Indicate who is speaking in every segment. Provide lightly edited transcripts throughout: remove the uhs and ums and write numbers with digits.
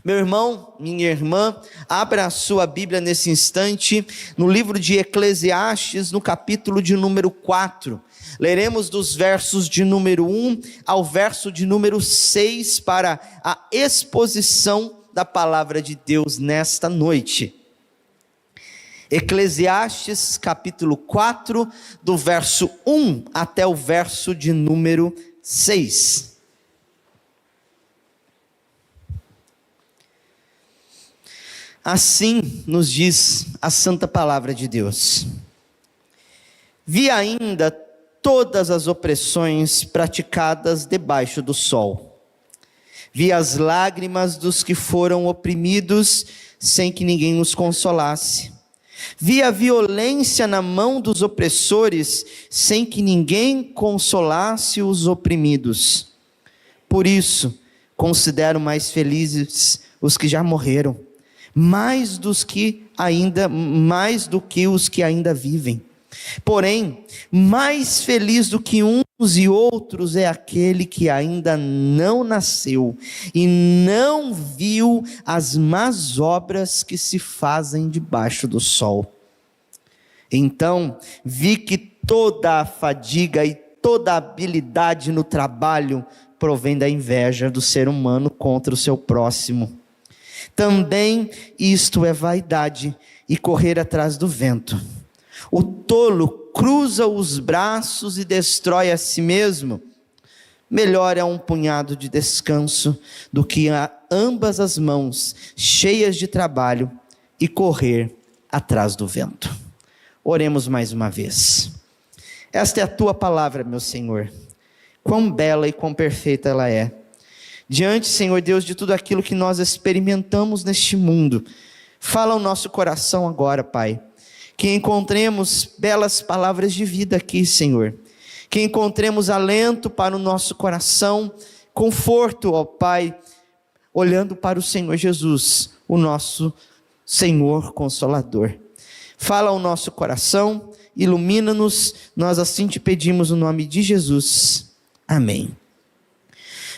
Speaker 1: Meu irmão, minha irmã, abra a sua Bíblia nesse instante, no livro de Eclesiastes, no capítulo de número 4. Leremos dos versos de número 1 ao verso de número 6 para a exposição da palavra de Deus nesta noite. Eclesiastes capítulo 4, do verso 1 até o verso de número 6. Assim nos diz a santa palavra de Deus: vi ainda todas as opressões praticadas debaixo do sol. Vi as lágrimas dos que foram oprimidos, sem que ninguém os consolasse. Vi a violência na mão dos opressores, sem que ninguém consolasse os oprimidos. Por isso, considero mais felizes os que já morreram, mais do que os que ainda vivem. Porém, mais feliz do que uns e outros é aquele que ainda não nasceu e não viu as más obras que se fazem debaixo do sol. Então, vi que toda a fadiga e toda a habilidade no trabalho provém da inveja do ser humano contra o seu próximo. Também isto é vaidade e correr atrás do vento. O tolo cruza os braços e destrói a si mesmo. Melhor é um punhado de descanso do que ambas as mãos cheias de trabalho e correr atrás do vento. Oremos mais uma vez. Esta é a tua palavra, meu Senhor. Quão bela e quão perfeita ela é. Diante, Senhor Deus, de tudo aquilo que nós experimentamos neste mundo, fala ao nosso coração agora, Pai. Que encontremos belas palavras de vida aqui, Senhor. Que encontremos alento para o nosso coração, conforto, ó Pai, olhando para o Senhor Jesus, o nosso Senhor Consolador. Fala ao nosso coração, ilumina-nos, nós assim te pedimos no nome de Jesus. Amém.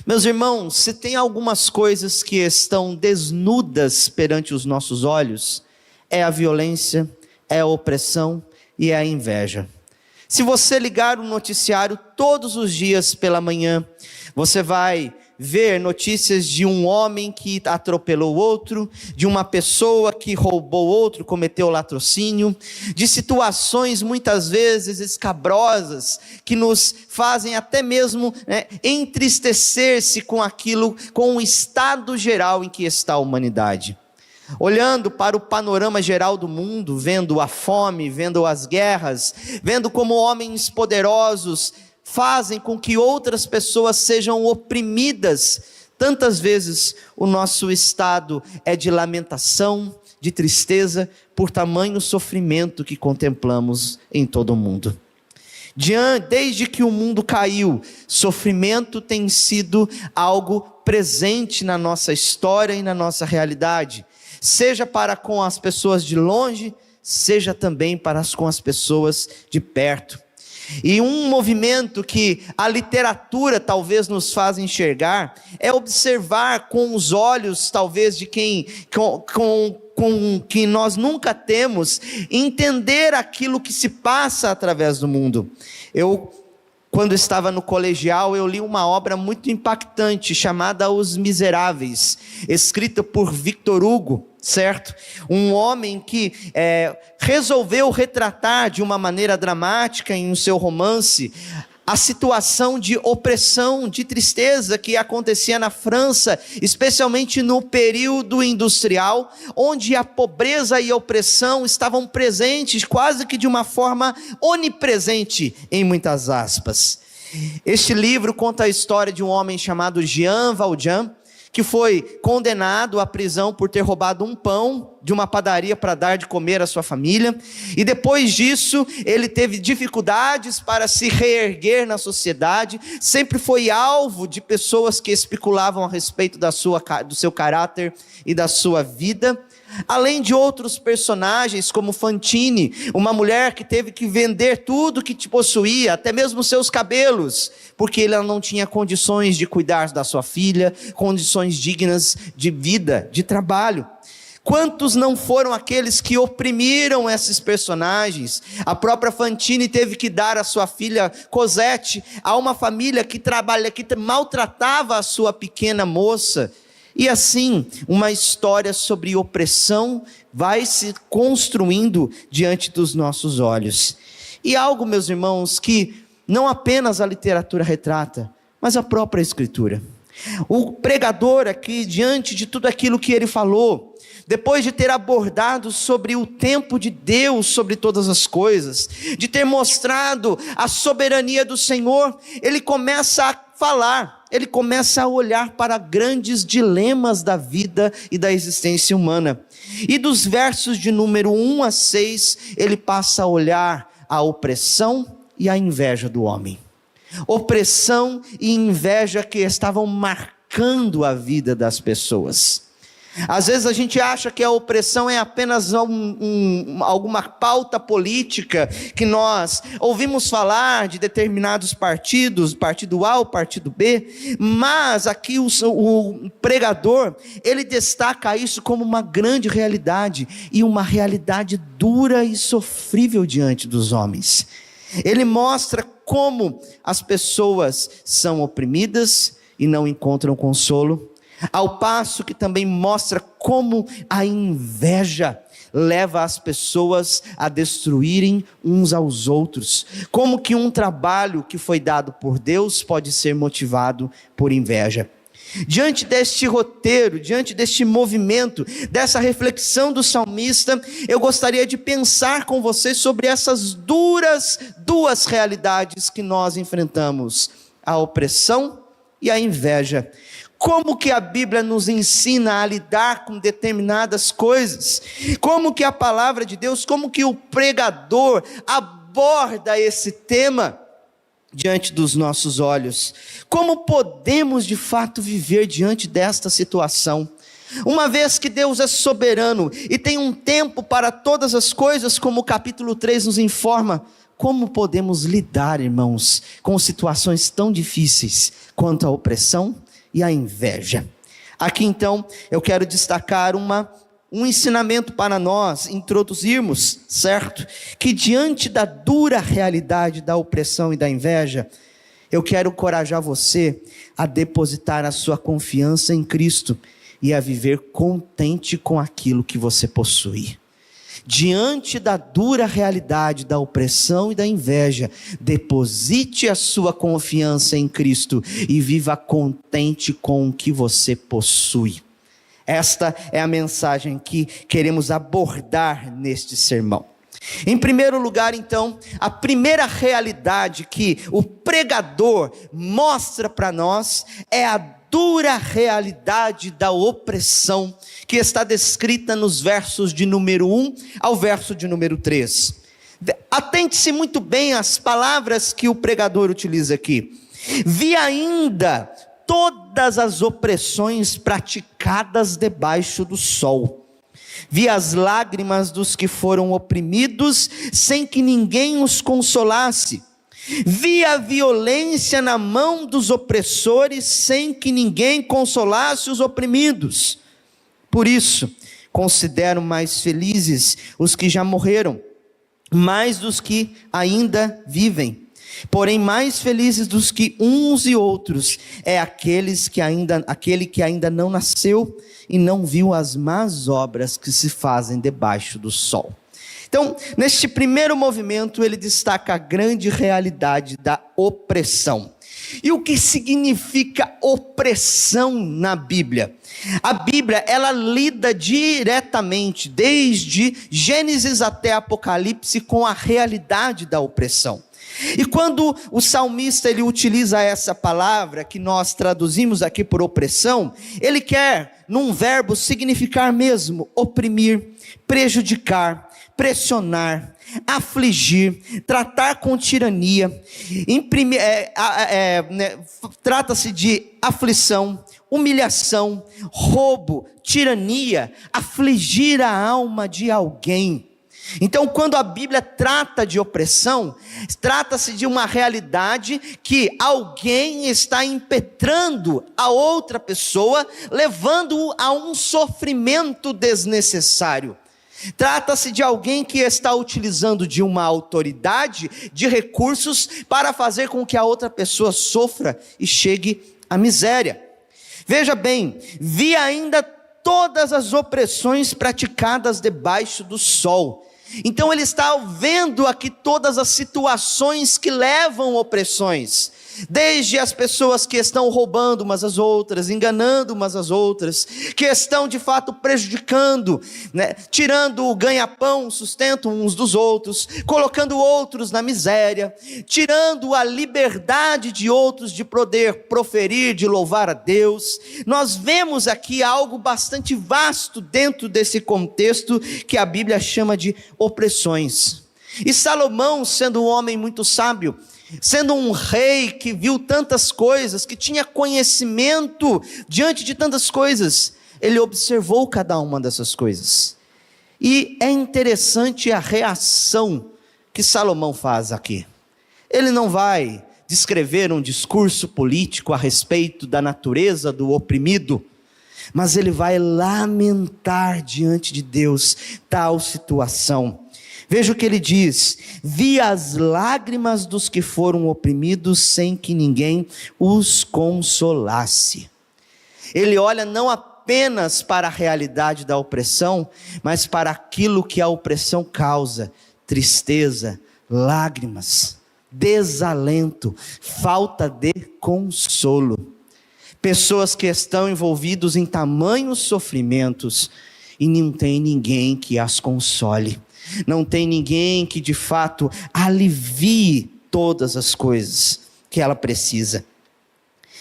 Speaker 1: Meus irmãos, se tem algumas coisas que estão desnudas perante os nossos olhos, é a violência, é a opressão e é a inveja. Se você ligar o noticiário todos os dias pela manhã, você vai ver notícias de um homem que atropelou outro, de uma pessoa que roubou outro, cometeu latrocínio, de situações muitas vezes escabrosas, que nos fazem até mesmo entristecer-se com aquilo, com o estado geral em que está a humanidade. Olhando para o panorama geral do mundo, vendo a fome, vendo as guerras, vendo como homens poderosos fazem com que outras pessoas sejam oprimidas, tantas vezes o nosso estado é de lamentação, de tristeza, por tamanho sofrimento que contemplamos em todo o mundo. Desde que o mundo caiu, sofrimento tem sido algo presente na nossa história e na nossa realidade, seja para com as pessoas de longe, seja também com as pessoas de perto. E um movimento que a literatura talvez nos faz enxergar, é observar com os olhos talvez de quem, com que nós nunca temos, entender aquilo que se passa através do mundo. Quando estava no colegial, eu li uma obra muito impactante, chamada Os Miseráveis, escrita por Victor Hugo, certo? Um homem que resolveu retratar de uma maneira dramática em um seu romance a situação de opressão, de tristeza que acontecia na França, especialmente no período industrial, onde a pobreza e a opressão estavam presentes quase que de uma forma onipresente, em muitas aspas. Este livro conta a história de um homem chamado Jean Valjean, que foi condenado à prisão por ter roubado um pão de uma padaria para dar de comer à sua família, e depois disso ele teve dificuldades para se reerguer na sociedade, sempre foi alvo de pessoas que especulavam a respeito do seu caráter e da sua vida, Além de outros personagens como Fantine, uma mulher que teve que vender tudo que te possuía, até mesmo seus cabelos, porque ela não tinha condições de cuidar da sua filha, condições dignas de vida, de trabalho. Quantos não foram aqueles que oprimiram esses personagens? A própria Fantine teve que dar a sua filha Cosette a uma família que maltratava a sua pequena moça. E assim, uma história sobre opressão vai se construindo diante dos nossos olhos. E algo, meus irmãos, que não apenas a literatura retrata, mas a própria Escritura. O pregador aqui, diante de tudo aquilo que ele falou, depois de ter abordado sobre o tempo de Deus sobre todas as coisas, de ter mostrado a soberania do Senhor, ele começa a falar, ele começa a olhar para grandes dilemas da vida e da existência humana. E dos versos de número 1 a 6, ele passa a olhar a opressão e a inveja do homem. Opressão e inveja que estavam marcando a vida das pessoas. Às vezes a gente acha que a opressão é apenas alguma pauta política, que nós ouvimos falar de determinados partidos, partido A ou partido B, mas aqui o pregador, ele destaca isso como uma grande realidade, e uma realidade dura e sofrível diante dos homens. Ele mostra como as pessoas são oprimidas e não encontram consolo, ao passo que também mostra como a inveja leva as pessoas a destruírem uns aos outros, como que um trabalho que foi dado por Deus pode ser motivado por inveja. Diante deste roteiro, diante deste movimento, dessa reflexão do salmista, eu gostaria de pensar com vocês sobre essas duas realidades que nós enfrentamos: a opressão e a inveja. Como que a Bíblia nos ensina a lidar com determinadas coisas? Como que a palavra de Deus, como que o pregador aborda esse tema diante dos nossos olhos? Como podemos de fato viver diante desta situação? Uma vez que Deus é soberano e tem um tempo para todas as coisas, como o capítulo 3 nos informa, como podemos lidar, irmãos, com situações tão difíceis quanto a opressão e a inveja? Aqui então eu quero destacar um ensinamento para nós introduzirmos, certo? Que diante da dura realidade da opressão e da inveja, eu quero encorajar você a depositar a sua confiança em Cristo e a viver contente com aquilo que você possui. Diante da dura realidade da opressão e da inveja, deposite a sua confiança em Cristo e viva contente com o que você possui. Esta é a mensagem que queremos abordar neste sermão. Em primeiro lugar, então, a primeira realidade que o pregador mostra para nós é a dura realidade da opressão, que está descrita nos versos de número 1 ao verso de número 3. Atente-se muito bem às palavras que o pregador utiliza aqui. Vi ainda todas as opressões praticadas debaixo do sol. Vi as lágrimas dos que foram oprimidos, sem que ninguém os consolasse. Vi a violência na mão dos opressores, sem que ninguém consolasse os oprimidos. Por isso, considero mais felizes os que já morreram, mais dos que ainda vivem. Porém, mais felizes dos que uns e outros é aquele que ainda não nasceu e não viu as más obras que se fazem debaixo do sol. Então, neste primeiro movimento, ele destaca a grande realidade da opressão. E o que significa opressão na Bíblia? A Bíblia, ela lida diretamente, desde Gênesis até Apocalipse, com a realidade da opressão. E quando o salmista ele utiliza essa palavra, que nós traduzimos aqui por opressão, ele quer, num verbo, significar mesmo oprimir, prejudicar, pressionar, afligir, tratar com tirania. Trata-se de aflição, humilhação, roubo, tirania, afligir a alma de alguém. Então, quando a Bíblia trata de opressão, trata-se de uma realidade que alguém está impetrando a outra pessoa, levando-o a um sofrimento desnecessário. Trata-se de alguém que está utilizando de uma autoridade, de recursos, para fazer com que a outra pessoa sofra e chegue à miséria. Veja bem, vi ainda todas as opressões praticadas debaixo do sol. Então ele está vendo aqui todas as situações que levam opressões, desde as pessoas que estão roubando umas às outras, enganando umas às outras, que estão de fato prejudicando, tirando o ganha-pão, o sustento uns dos outros, colocando outros na miséria, tirando a liberdade de outros de poder proferir, de louvar a Deus. Nós vemos aqui algo bastante vasto dentro desse contexto que a Bíblia chama de opressões. E Salomão, sendo um homem muito sábio, sendo um rei que viu tantas coisas, que tinha conhecimento diante de tantas coisas, ele observou cada uma dessas coisas. E é interessante a reação que Salomão faz aqui. Ele não vai descrever um discurso político a respeito da natureza do oprimido, mas ele vai lamentar diante de Deus tal situação. Veja o que ele diz: vi as lágrimas dos que foram oprimidos sem que ninguém os consolasse. Ele olha não apenas para a realidade da opressão, mas para aquilo que a opressão causa: tristeza, lágrimas, desalento, falta de consolo. Pessoas que estão envolvidas em tamanhos sofrimentos e não tem ninguém que as console. Não tem ninguém que de fato alivie todas as coisas que ela precisa.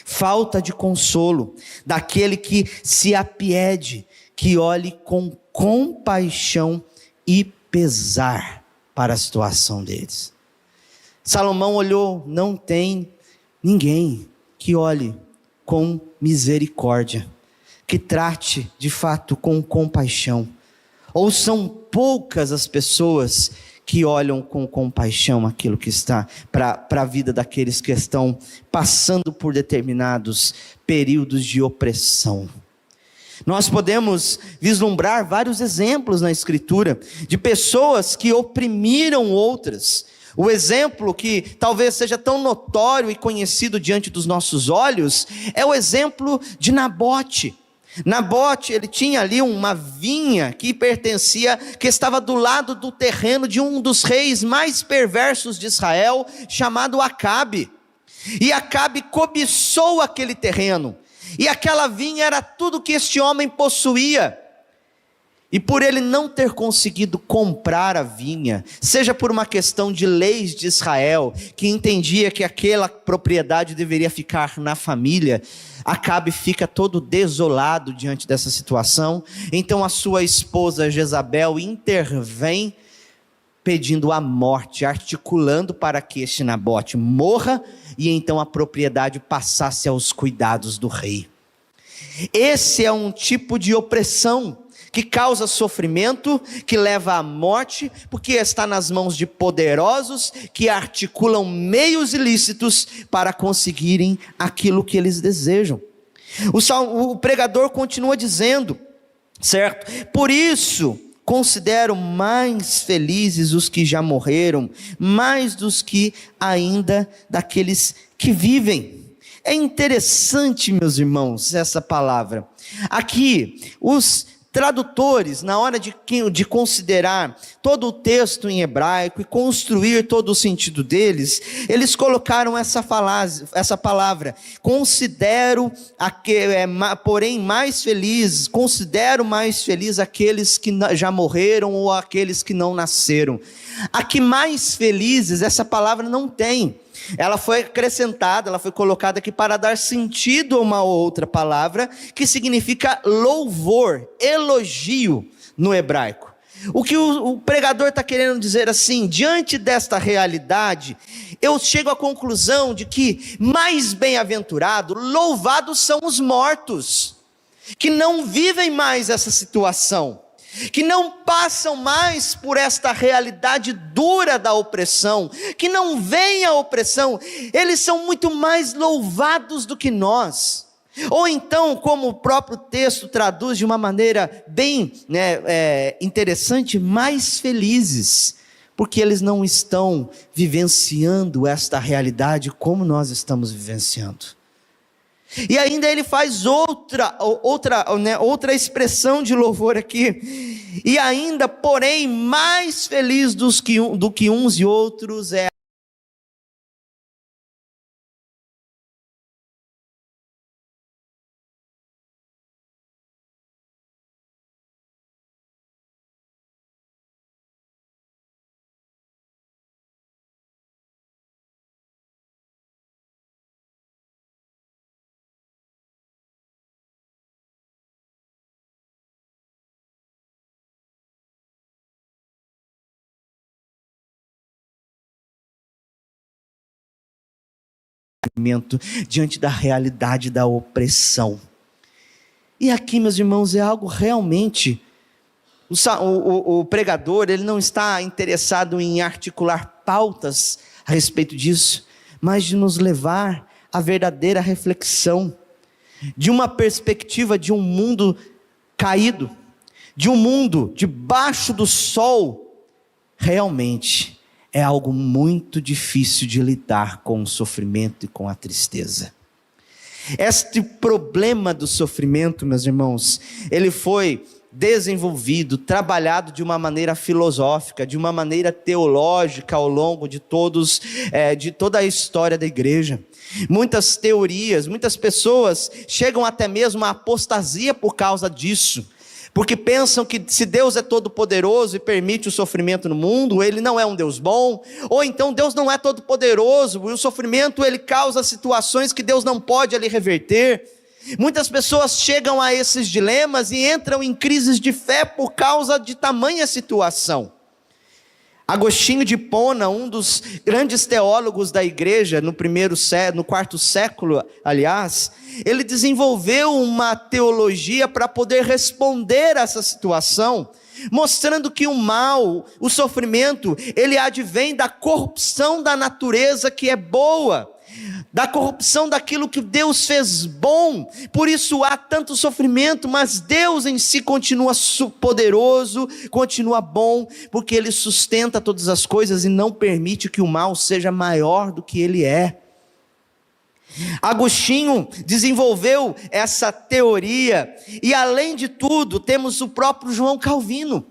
Speaker 1: Falta de consolo daquele que se apiede, que olhe com compaixão e pesar para a situação deles. Salomão olhou, não tem ninguém que olhe com misericórdia, que trate de fato com compaixão. Ou são poucas as pessoas que olham com compaixão aquilo que está para a vida daqueles que estão passando por determinados períodos de opressão. Nós podemos vislumbrar vários exemplos na Escritura de pessoas que oprimiram outras. O exemplo que talvez seja tão notório e conhecido diante dos nossos olhos é o exemplo de Nabote. Nabote, ele tinha ali uma vinha que pertencia, que estava do lado do terreno de um dos reis mais perversos de Israel, chamado Acabe. E Acabe cobiçou aquele terreno, e aquela vinha era tudo que este homem possuía. E por ele não ter conseguido comprar a vinha, seja por uma questão de leis de Israel, que entendia que aquela propriedade deveria ficar na família, Acabe fica todo desolado diante dessa situação. Então a sua esposa Jezabel intervém, pedindo a morte, articulando para que este Nabote morra, e então a propriedade passasse aos cuidados do rei. Esse é um tipo de opressão que causa sofrimento, que leva à morte, porque está nas mãos de poderosos que articulam meios ilícitos para conseguirem aquilo que eles desejam. O pregador continua dizendo, certo? Por isso, considero mais felizes os que já morreram, mais dos que ainda daqueles que vivem. É interessante, meus irmãos, essa palavra. Aqui, os tradutores, na hora de considerar todo o texto em hebraico e construir todo o sentido deles, eles colocaram essa palavra, considero, porém mais felizes, considero mais felizes aqueles que já morreram ou aqueles que não nasceram. Aqui mais felizes, essa palavra não tem. Ela foi acrescentada, ela foi colocada aqui para dar sentido a uma outra palavra que significa louvor, elogio no hebraico. O que o pregador está querendo dizer assim, diante desta realidade, eu chego à conclusão de que mais bem-aventurado, louvados são os mortos, que não vivem mais essa situação, que não passam mais por esta realidade dura da opressão, que não veem a opressão. Eles são muito mais louvados do que nós. Ou então, como o próprio texto traduz de uma maneira bem interessante, mais felizes, porque eles não estão vivenciando esta realidade como nós estamos vivenciando. E ainda ele faz outra expressão de louvor aqui, e ainda, porém, mais feliz do que uns e outros é diante da realidade da opressão. E aqui, meus irmãos, é algo realmente, o pregador, ele não está interessado em articular pautas a respeito disso, mas de nos levar à verdadeira reflexão, de uma perspectiva de um mundo caído, de um mundo debaixo do sol. Realmente é algo muito difícil de lidar com o sofrimento e com a tristeza. Este problema do sofrimento, meus irmãos, ele foi desenvolvido, trabalhado de uma maneira filosófica, de uma maneira teológica ao longo de toda a história da igreja. Muitas teorias, muitas pessoas chegam até mesmo à apostasia por causa disso, porque pensam que se Deus é todo poderoso e permite o sofrimento no mundo, Ele não é um Deus bom, ou então Deus não é todo poderoso, e o sofrimento ele causa situações que Deus não pode ali reverter. Muitas pessoas chegam a esses dilemas e entram em crises de fé por causa de tamanha situação. Agostinho de Hipona, um dos grandes teólogos da igreja no quarto século, aliás, ele desenvolveu uma teologia para poder responder a essa situação, mostrando que o mal, o sofrimento, ele advém da corrupção da natureza que é boa, da corrupção daquilo que Deus fez bom. Por isso há tanto sofrimento, mas Deus em si continua poderoso, continua bom, porque Ele sustenta todas as coisas e não permite que o mal seja maior do que ele é. Agostinho desenvolveu essa teoria, e além de tudo, temos o próprio João Calvino,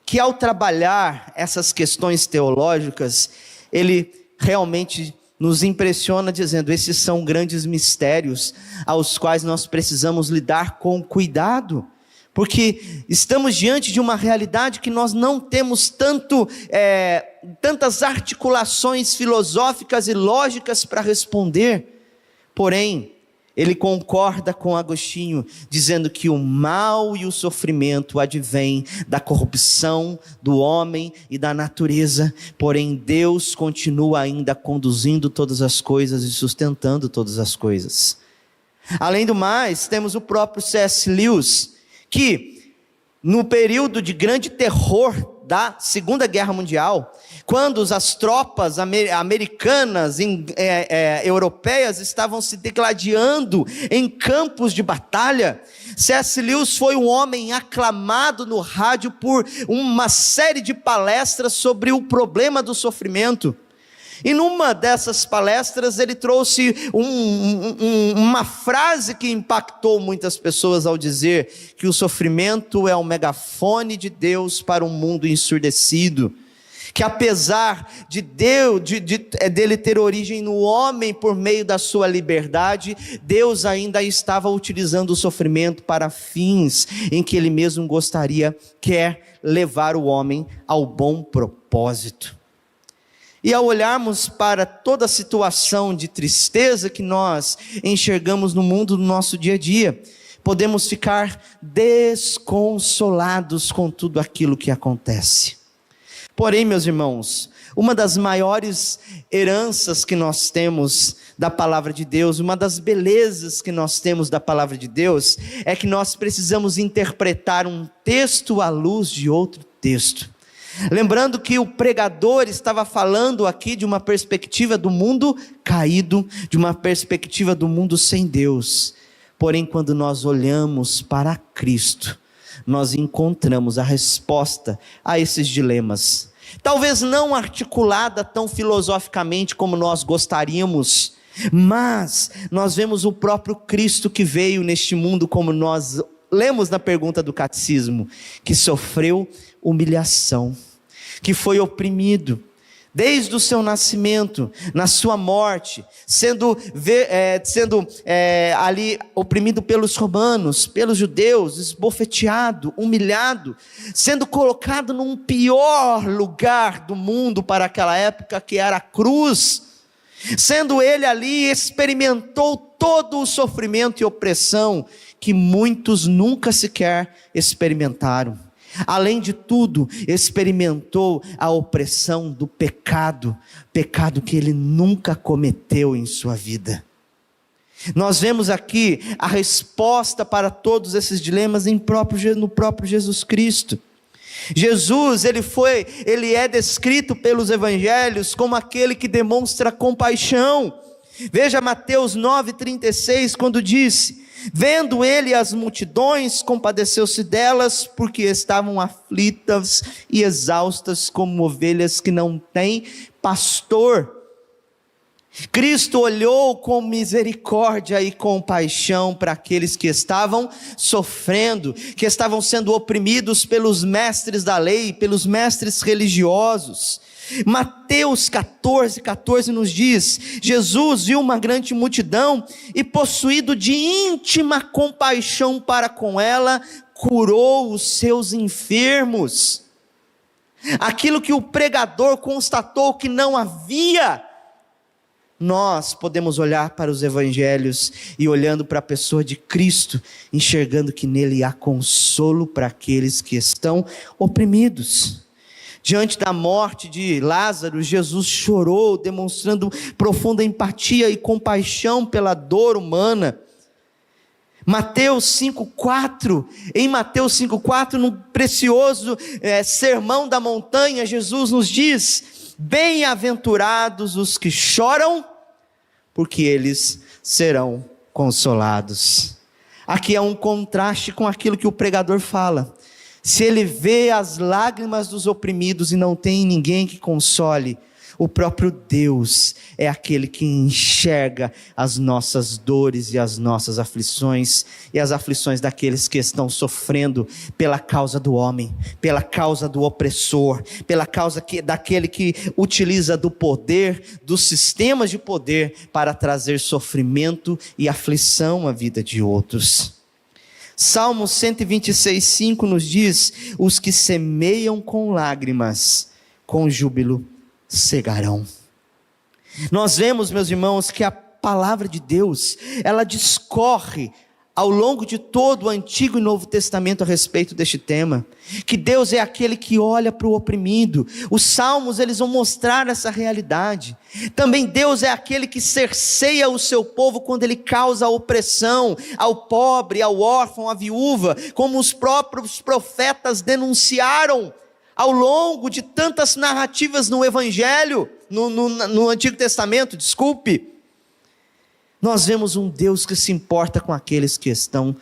Speaker 1: que ao trabalhar essas questões teológicas, ele realmente nos impressiona dizendo: esses são grandes mistérios aos quais nós precisamos lidar com cuidado, porque estamos diante de uma realidade que nós não temos tantas articulações filosóficas e lógicas para responder. Porém, ele concorda com Agostinho, dizendo que o mal e o sofrimento advêm da corrupção do homem e da natureza, porém Deus continua ainda conduzindo todas as coisas e sustentando todas as coisas. Além do mais, temos o próprio C.S. Lewis, que no período de grande terror da Segunda Guerra Mundial, quando as tropas americanas, europeias estavam se degladiando em campos de batalha, C.S. Lewis foi um homem aclamado no rádio por uma série de palestras sobre o problema do sofrimento. E numa dessas palestras ele trouxe uma frase que impactou muitas pessoas ao dizer que o sofrimento é um megafone de Deus para um mundo ensurdecido, que apesar de dele ter origem no homem por meio da sua liberdade, Deus ainda estava utilizando o sofrimento para fins em que Ele mesmo quer levar o homem ao bom propósito. E ao olharmos para toda a situação de tristeza que nós enxergamos no mundo do nosso dia a dia, podemos ficar desconsolados com tudo aquilo que acontece. Porém, meus irmãos, uma das maiores heranças que nós temos da palavra de Deus, uma das belezas que nós temos da palavra de Deus, é que nós precisamos interpretar um texto à luz de outro texto. Lembrando que o pregador estava falando aqui de uma perspectiva do mundo caído, de uma perspectiva do mundo sem Deus. Porém, quando nós olhamos para Cristo, nós encontramos a resposta a esses dilemas. Talvez não articulada tão filosoficamente como nós gostaríamos, mas nós vemos o próprio Cristo que veio neste mundo, como nós lemos na pergunta do catecismo, que sofreu humilhação, que foi oprimido desde o seu nascimento, na sua morte, sendo ali oprimido pelos romanos, pelos judeus, esbofeteado, humilhado, sendo colocado num pior lugar do mundo para aquela época, que era a cruz. Sendo ele ali, experimentou todo o sofrimento e opressão que muitos nunca sequer experimentaram. Além de tudo, experimentou a opressão do pecado, pecado que ele nunca cometeu em sua vida. Nós vemos aqui a resposta para todos esses dilemas no próprio Jesus Cristo. Jesus, ele é descrito pelos evangelhos como aquele que demonstra compaixão. Veja Mateus 9,36, quando disse: vendo ele as multidões, compadeceu-se delas, porque estavam aflitas e exaustas como ovelhas que não têm pastor. Cristo olhou com misericórdia e compaixão para aqueles que estavam sofrendo, que estavam sendo oprimidos pelos mestres da lei, pelos mestres religiosos. Mateus 14 nos diz: Jesus viu uma grande multidão e, possuído de íntima compaixão para com ela, curou os seus enfermos. Aquilo que o pregador constatou que não havia, nós podemos olhar para os evangelhos e, olhando para a pessoa de Cristo, enxergando que nele há consolo para aqueles que estão oprimidos. Diante da morte de Lázaro, Jesus chorou, demonstrando profunda empatia e compaixão pela dor humana. Mateus 5,4, em Mateus 5,4, no precioso sermão da montanha, Jesus nos diz: bem-aventurados os que choram, porque eles serão consolados. Aqui é um contraste com aquilo que o pregador fala. Se ele vê as lágrimas dos oprimidos e não tem ninguém que console, o próprio Deus é aquele que enxerga as nossas dores e as nossas aflições, e as aflições daqueles que estão sofrendo pela causa do homem, pela causa do opressor, pela causa daquele que utiliza do poder, dos sistemas de poder, para trazer sofrimento e aflição à vida de outros. Salmo 126,5 nos diz: os que semeiam com lágrimas, com júbilo cegarão. Nós vemos, meus irmãos, que a palavra de Deus, ela discorre ao longo de todo o Antigo e Novo Testamento a respeito deste tema, que Deus é aquele que olha para o oprimido. Os salmos, eles vão mostrar essa realidade. Também Deus é aquele que cerceia o seu povo quando ele causa opressão ao pobre, ao órfão, à viúva, como os próprios profetas denunciaram ao longo de tantas narrativas no Evangelho, no Antigo Testamento, Nós vemos um Deus que se importa com aqueles que estão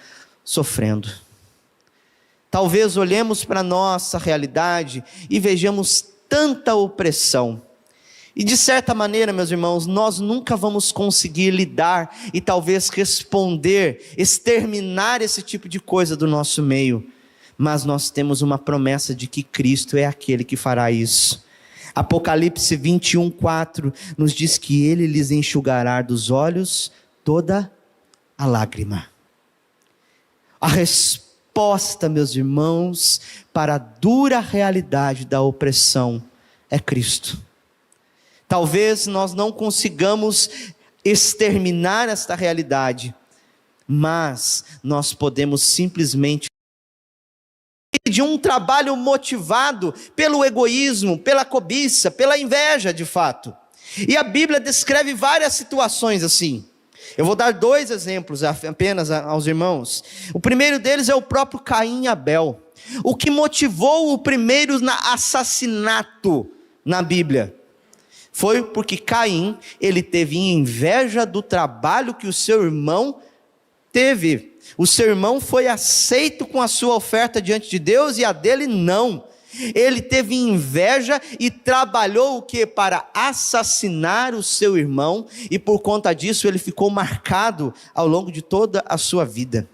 Speaker 1: sofrendo. Talvez olhemos para a nossa realidade e vejamos tanta opressão. E de certa maneira, meus irmãos, nós nunca vamos conseguir lidar e talvez responder, exterminar esse tipo de coisa do nosso meio. Mas nós temos uma promessa de que Cristo é aquele que fará isso. Apocalipse 21:4 nos diz que Ele lhes enxugará dos olhos toda a lágrima. A resposta, meus irmãos, para a dura realidade da opressão é Cristo. Talvez nós não consigamos exterminar esta realidade, mas nós podemos simplesmente de um trabalho motivado pelo egoísmo, pela cobiça, pela inveja de fato. E a Bíblia descreve várias situações assim. Eu vou dar 2 exemplos apenas aos irmãos. O primeiro deles é o próprio Caim e Abel. O que motivou o primeiro assassinato na Bíblia foi porque Caim, ele teve inveja do trabalho que o seu irmão teve. O seu irmão foi aceito com a sua oferta diante de Deus e a dele não. Ele teve inveja e trabalhou o que? Para assassinar o seu irmão, e por conta disso ele ficou marcado ao longo de toda a sua vida.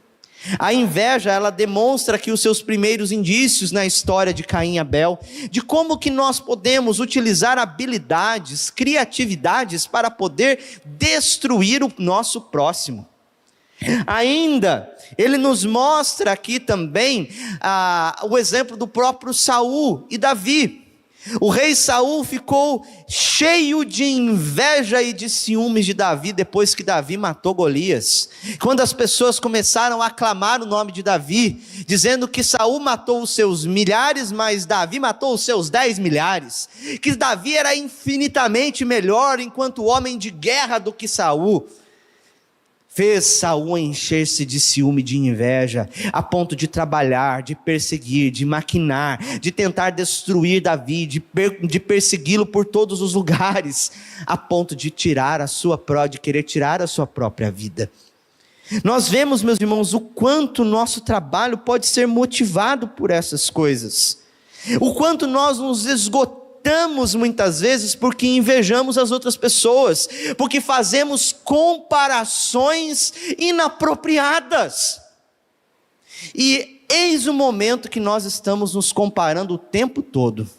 Speaker 1: A inveja, ela demonstra aqui os seus primeiros indícios na história de Caim e Abel, de como que nós podemos utilizar habilidades, criatividades para poder destruir o nosso próximo. Ainda, ele nos mostra aqui também o exemplo do próprio Saul e Davi. O rei Saul ficou cheio de inveja e de ciúmes de Davi depois que Davi matou Golias. Quando as pessoas começaram a aclamar o nome de Davi, dizendo que Saul matou os seus milhares, mas Davi matou os seus 10 milhares. Que Davi era infinitamente melhor enquanto homem de guerra do que Saul. Fez Saul encher-se de ciúme, de inveja, a ponto de trabalhar, de perseguir, de maquinar, de tentar destruir Davi, de persegui-lo por todos os lugares, a ponto de querer tirar a sua própria vida. Nós vemos, meus irmãos, o quanto nosso trabalho pode ser motivado por essas coisas, o quanto nós nos esgotamos muitas vezes porque invejamos as outras pessoas, porque fazemos comparações inapropriadas, e eis o momento que nós estamos nos comparando o tempo todo.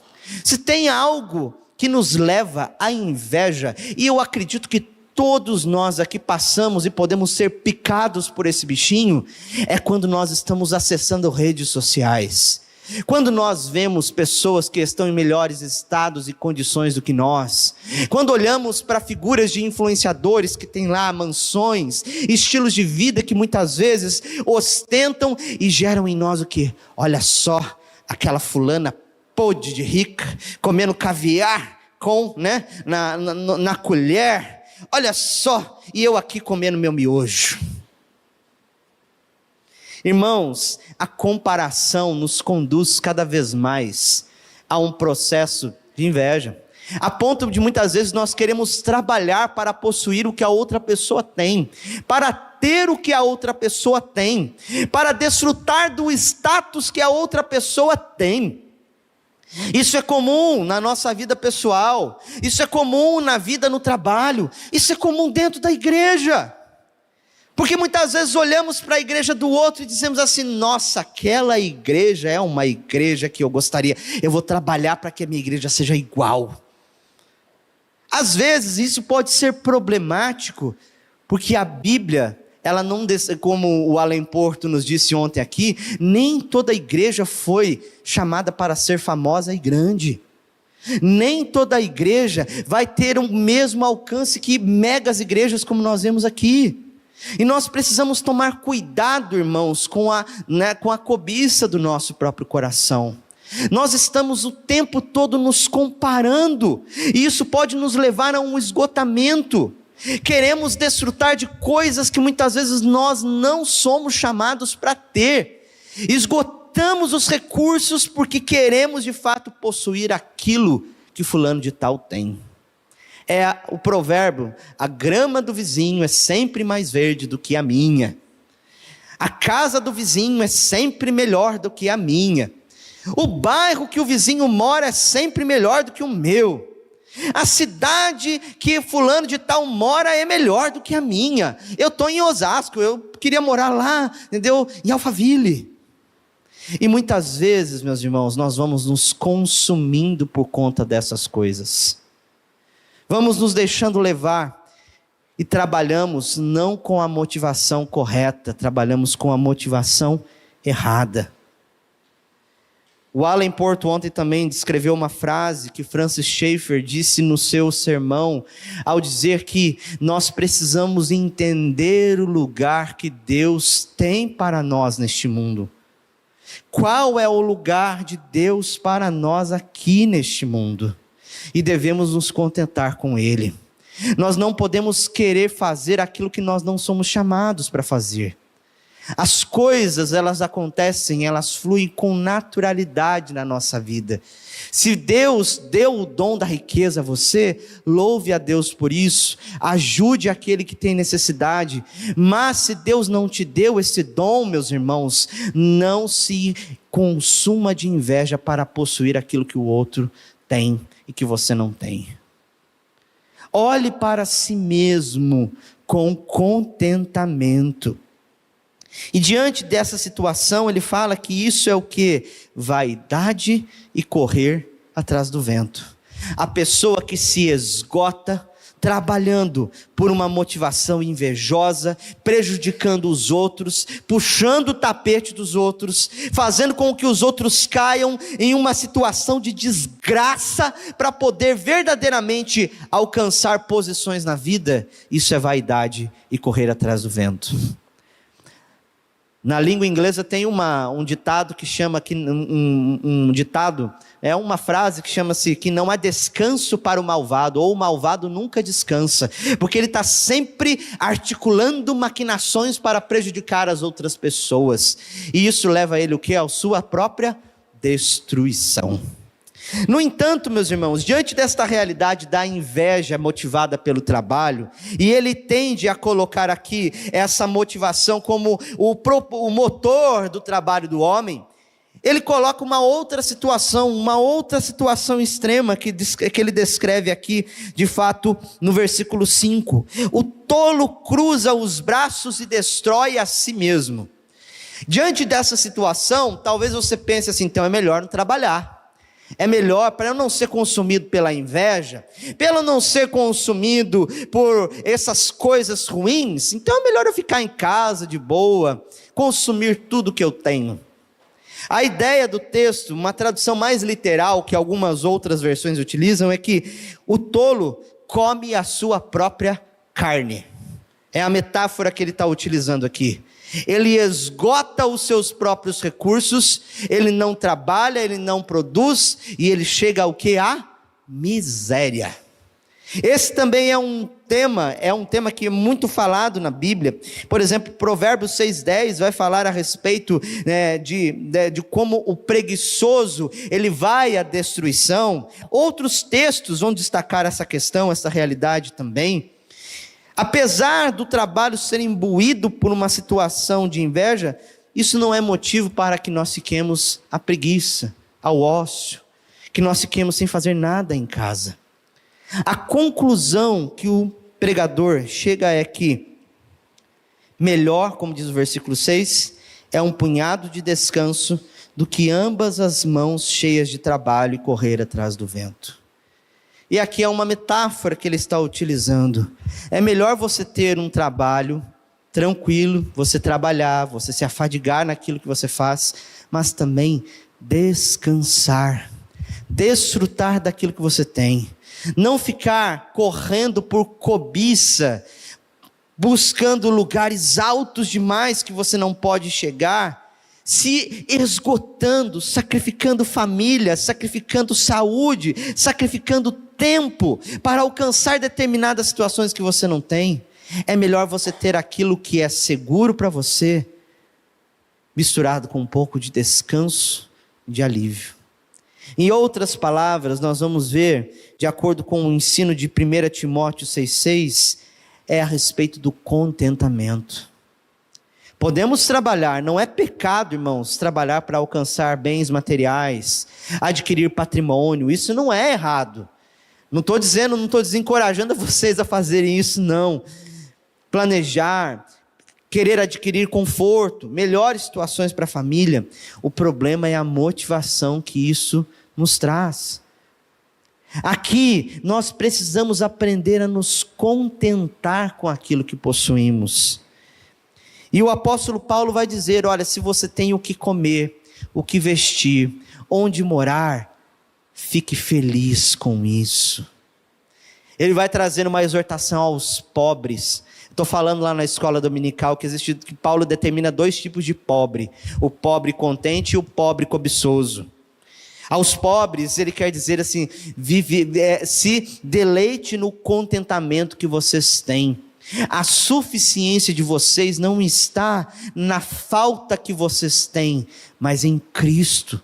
Speaker 1: Se tem algo que nos leva à inveja, e eu acredito que todos nós aqui passamos e podemos ser picados por esse bichinho, é quando nós estamos acessando redes sociais. Quando nós vemos pessoas que estão em melhores estados e condições do que nós, quando olhamos para figuras de influenciadores que têm lá mansões, estilos de vida que muitas vezes ostentam e geram em nós o quê? Olha só, aquela fulana podre de rica, comendo caviar na colher, olha só, e eu aqui comendo meu miojo. Irmãos, a comparação nos conduz cada vez mais a um processo de inveja, a ponto de muitas vezes nós queremos trabalhar para possuir o que a outra pessoa tem, para ter o que a outra pessoa tem, para desfrutar do status que a outra pessoa tem. Isso é comum na nossa vida pessoal, isso é comum na vida no trabalho, isso é comum dentro da igreja. Porque muitas vezes olhamos para a igreja do outro e dizemos assim: nossa, aquela igreja é uma igreja que eu gostaria, eu vou trabalhar para que a minha igreja seja igual. Às vezes isso pode ser problemático, porque a Bíblia, ela não, como o Alan Porto nos disse ontem aqui, nem toda igreja foi chamada para ser famosa e grande. Nem toda igreja vai ter o mesmo alcance que megas igrejas como nós vemos aqui. E nós precisamos tomar cuidado, irmãos, com a cobiça do nosso próprio coração. Nós estamos o tempo todo nos comparando, e isso pode nos levar a um esgotamento. Queremos desfrutar de coisas que muitas vezes nós não somos chamados para ter. Esgotamos os recursos porque queremos de fato possuir aquilo que fulano de tal tem. É o provérbio: a grama do vizinho é sempre mais verde do que a minha. A casa do vizinho é sempre melhor do que a minha. O bairro que o vizinho mora é sempre melhor do que o meu. A cidade que fulano de tal mora é melhor do que a minha. Eu estou em Osasco, eu queria morar lá, entendeu? Em Alphaville. E muitas vezes, meus irmãos, nós vamos nos consumindo por conta dessas coisas. Vamos nos deixando levar e trabalhamos não com a motivação correta, trabalhamos com a motivação errada. O Alan Porto ontem também descreveu uma frase que Francis Schaeffer disse no seu sermão, ao dizer que nós precisamos entender o lugar que Deus tem para nós neste mundo. Qual é o lugar de Deus para nós aqui neste mundo? E devemos nos contentar com Ele. Nós não podemos querer fazer aquilo que nós não somos chamados para fazer. As coisas, elas acontecem, elas fluem com naturalidade na nossa vida. Se Deus deu o dom da riqueza a você, louve a Deus por isso, ajude aquele que tem necessidade. Mas se Deus não te deu esse dom, meus irmãos, não se consuma de inveja para possuir aquilo que o outro tem e que você não tem. Olhe para si mesmo com contentamento. E diante dessa situação, ele fala que isso é o que? Vaidade e correr atrás do vento. A pessoa que se esgota trabalhando por uma motivação invejosa, prejudicando os outros, puxando o tapete dos outros, fazendo com que os outros caiam em uma situação de desgraça para poder verdadeiramente alcançar posições na vida. Isso é vaidade e correr atrás do vento. Na língua inglesa tem um ditado que chama, um ditado, é uma frase que chama-se que não há descanso para o malvado, ou o malvado nunca descansa, porque ele está sempre articulando maquinações para prejudicar as outras pessoas, e isso leva ele o quê? A sua própria destruição. No entanto, meus irmãos, diante desta realidade da inveja motivada pelo trabalho, e ele tende a colocar aqui essa motivação como o motor do trabalho do homem, ele coloca uma outra situação extrema que ele descreve aqui, de fato, no versículo 5. O tolo cruza os braços e destrói a si mesmo. Diante dessa situação, talvez você pense assim, então é melhor não trabalhar. É melhor, para eu não ser consumido pela inveja, para eu não ser consumido por essas coisas ruins, então é melhor eu ficar em casa de boa, consumir tudo que eu tenho. A ideia do texto, uma tradução mais literal que algumas outras versões utilizam, é que o tolo come a sua própria carne. É a metáfora que ele está utilizando aqui. Ele esgota os seus próprios recursos, ele não trabalha, ele não produz, e ele chega ao que? A miséria. Esse também é um tema que é muito falado na Bíblia. Por exemplo, Provérbios 6,10 vai falar a respeito de como o preguiçoso, ele vai à destruição. Outros textos vão destacar essa questão, essa realidade também. Apesar do trabalho ser imbuído por uma situação de inveja, isso não é motivo para que nós fiquemos à preguiça, ao ócio, que nós fiquemos sem fazer nada em casa. A conclusão que o pregador chega é que melhor, como diz o versículo 6, é um punhado de descanso do que ambas as mãos cheias de trabalho e correr atrás do vento. E aqui é uma metáfora que ele está utilizando. É melhor você ter um trabalho tranquilo, você trabalhar, você se afadigar naquilo que você faz, mas também descansar, desfrutar daquilo que você tem. Não ficar correndo por cobiça, buscando lugares altos demais que você não pode chegar, se esgotando, sacrificando família, sacrificando saúde, sacrificando tempo para alcançar determinadas situações que você não tem. É melhor você ter aquilo que é seguro para você, misturado com um pouco de descanso, de alívio. Em outras palavras, nós vamos ver, de acordo com o ensino de 1 Timóteo 6,6, é a respeito do contentamento. Podemos trabalhar, não é pecado, irmãos, trabalhar para alcançar bens materiais, adquirir patrimônio, isso não é errado. Não estou desencorajando vocês a fazerem isso, não. Planejar, querer adquirir conforto, melhores situações para a família. O problema é a motivação que isso nos traz. Aqui nós precisamos aprender a nos contentar com aquilo que possuímos. E o apóstolo Paulo vai dizer, olha, se você tem o que comer, o que vestir, onde morar, fique feliz com isso. Ele vai trazendo uma exortação aos pobres. Estou falando lá na escola dominical que Paulo determina 2 tipos de pobre: o pobre contente e o pobre cobiçoso. Aos pobres, ele quer dizer assim: se deleite no contentamento que vocês têm. A suficiência de vocês não está na falta que vocês têm, mas em Cristo.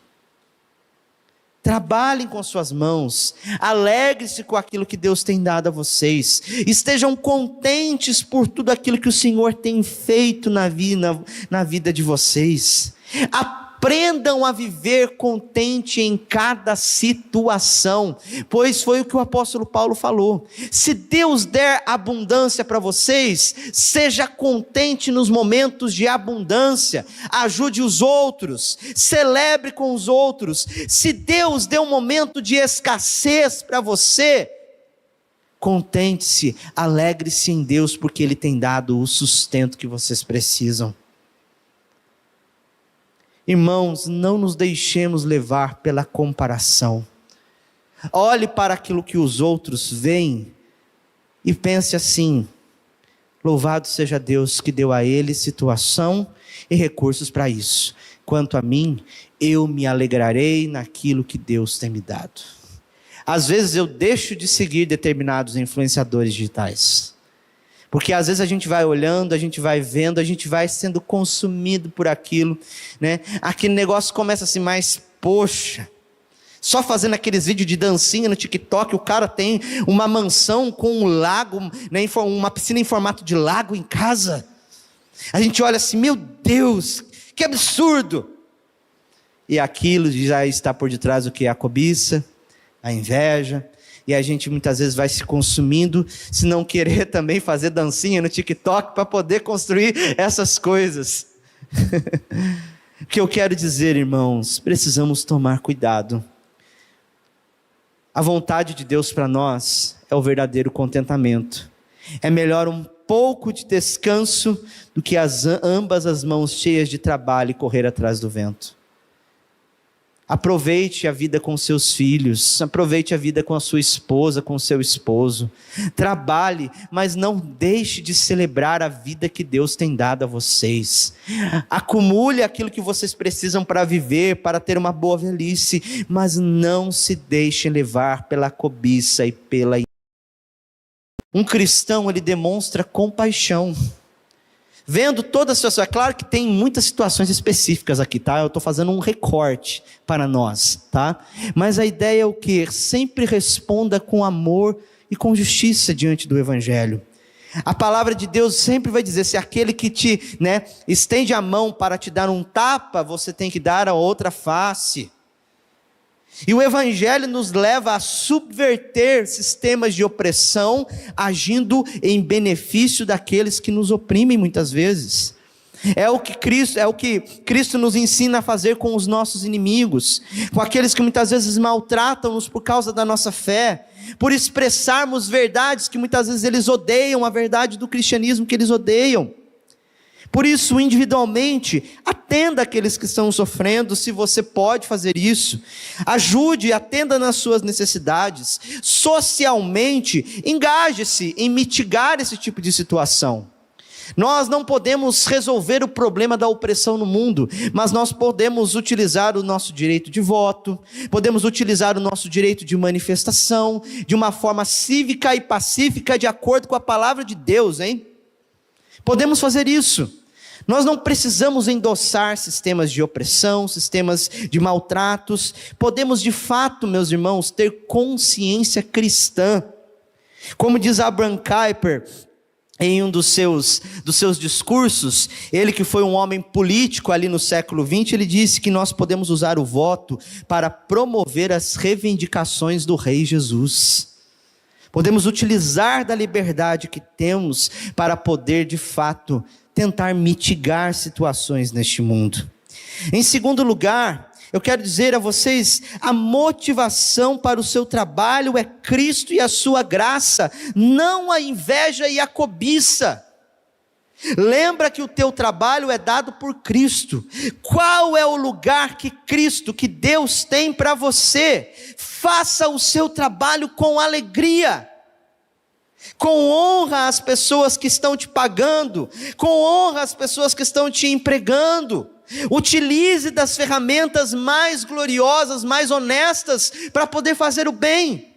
Speaker 1: Trabalhem com suas mãos, alegre-se com aquilo que Deus tem dado a vocês, estejam contentes por tudo aquilo que o Senhor tem feito na vida de vocês. Aprendam a viver contente em cada situação, pois foi o que o apóstolo Paulo falou: se Deus der abundância para vocês, seja contente nos momentos de abundância, ajude os outros, celebre com os outros. Se Deus deu um momento de escassez para você, contente-se, alegre-se em Deus, porque Ele tem dado o sustento que vocês precisam. Irmãos, não nos deixemos levar pela comparação. Olhe para aquilo que os outros veem e pense assim: louvado seja Deus que deu a eles situação e recursos para isso. Quanto a mim, eu me alegrarei naquilo que Deus tem me dado. Às vezes eu deixo de seguir determinados influenciadores digitais, porque às vezes a gente vai olhando, a gente vai vendo, a gente vai sendo consumido por aquilo, né? Aquele negócio começa assim, mas poxa, só fazendo aqueles vídeos de dancinha no TikTok, o cara tem uma mansão com um lago, né, uma piscina em formato de lago em casa. A gente olha assim, meu Deus, que absurdo! E aquilo já está por detrás do que? A cobiça, a inveja. E a gente muitas vezes vai se consumindo, se não querer também fazer dancinha no TikTok para poder construir essas coisas. O que eu quero dizer, irmãos, precisamos tomar cuidado. A vontade de Deus para nós é o verdadeiro contentamento. É melhor um pouco de descanso do que ambas as mãos cheias de trabalho e correr atrás do vento. Aproveite a vida com seus filhos, aproveite a vida com a sua esposa, com o seu esposo. Trabalhe, mas não deixe de celebrar a vida que Deus tem dado a vocês. Acumule aquilo que vocês precisam para viver, para ter uma boa velhice, mas não se deixem levar pela cobiça e pela... Um cristão, ele demonstra compaixão. Vendo toda a situação, é claro que tem muitas situações específicas aqui, tá? Eu estou fazendo um recorte para nós, tá? Mas a ideia é o quê? Sempre responda com amor e com justiça diante do Evangelho. A palavra de Deus sempre vai dizer, se aquele que te, estende a mão para te dar um tapa, você tem que dar a outra face. E o Evangelho nos leva a subverter sistemas de opressão, agindo em benefício daqueles que nos oprimem muitas vezes. É o que Cristo nos ensina a fazer com os nossos inimigos, com aqueles que muitas vezes maltratam-nos por causa da nossa fé, por expressarmos verdades que muitas vezes eles odeiam, a verdade do cristianismo que eles odeiam. Por isso, individualmente, atenda aqueles que estão sofrendo, se você pode fazer isso. Ajude, atenda nas suas necessidades. Socialmente, engaje-se em mitigar esse tipo de situação. Nós não podemos resolver o problema da opressão no mundo, mas nós podemos utilizar o nosso direito de voto, podemos utilizar o nosso direito de manifestação, de uma forma cívica e pacífica, de acordo com a palavra de Deus, hein? Podemos fazer isso. Nós não precisamos endossar sistemas de opressão, sistemas de maltratos. Podemos de fato, meus irmãos, ter consciência cristã. Como diz Abraham Kuyper, em um dos seus discursos, ele que foi um homem político ali no século XX, ele disse que nós podemos usar o voto para promover as reivindicações do Rei Jesus. Podemos utilizar da liberdade que temos para poder, de fato, tentar mitigar situações neste mundo. Em segundo lugar, eu quero dizer a vocês, a motivação para o seu trabalho é Cristo e a sua graça, não a inveja e a cobiça. Lembra que o teu trabalho é dado por Cristo. Qual é o lugar que Cristo, que Deus tem para você? Faça o seu trabalho com alegria, com honra às pessoas que estão te pagando, com honra às pessoas que estão te empregando. Utilize das ferramentas mais gloriosas, mais honestas, para poder fazer o bem.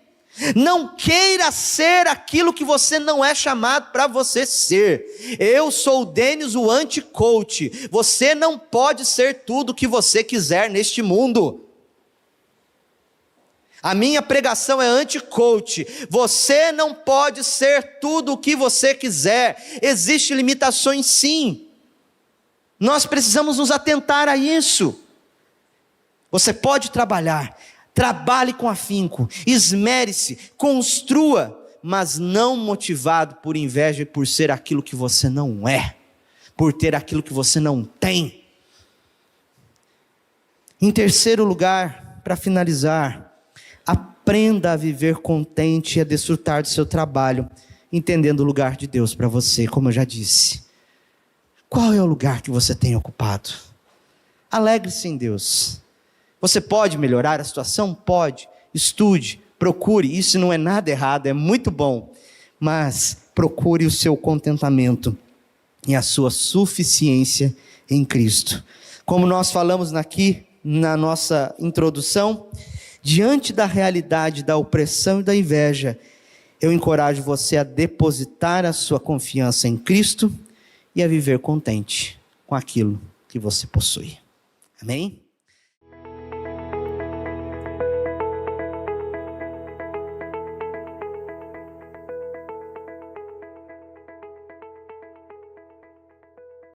Speaker 1: Não queira ser aquilo que você não é chamado para você ser. Eu sou o Denis, o anti-coach. Você não pode ser tudo o que você quiser neste mundo. A minha pregação é anti-coach. Você não pode ser tudo o que você quiser. Existem limitações, sim. Nós precisamos nos atentar a isso. Você pode trabalhar. Trabalhe com afinco, esmere-se, construa, mas não motivado por inveja e por ser aquilo que você não é, por ter aquilo que você não tem. Em terceiro lugar, para finalizar, aprenda a viver contente e a desfrutar do seu trabalho, entendendo o lugar de Deus para você, como eu já disse. Qual é o lugar que você tem ocupado? Alegre-se em Deus. Você pode melhorar a situação? Pode. Estude, procure. Isso não é nada errado, é muito bom. Mas procure o seu contentamento e a sua suficiência em Cristo. Como nós falamos aqui na nossa introdução, diante da realidade da opressão e da inveja, eu encorajo você a depositar a sua confiança em Cristo e a viver contente com aquilo que você possui. Amém?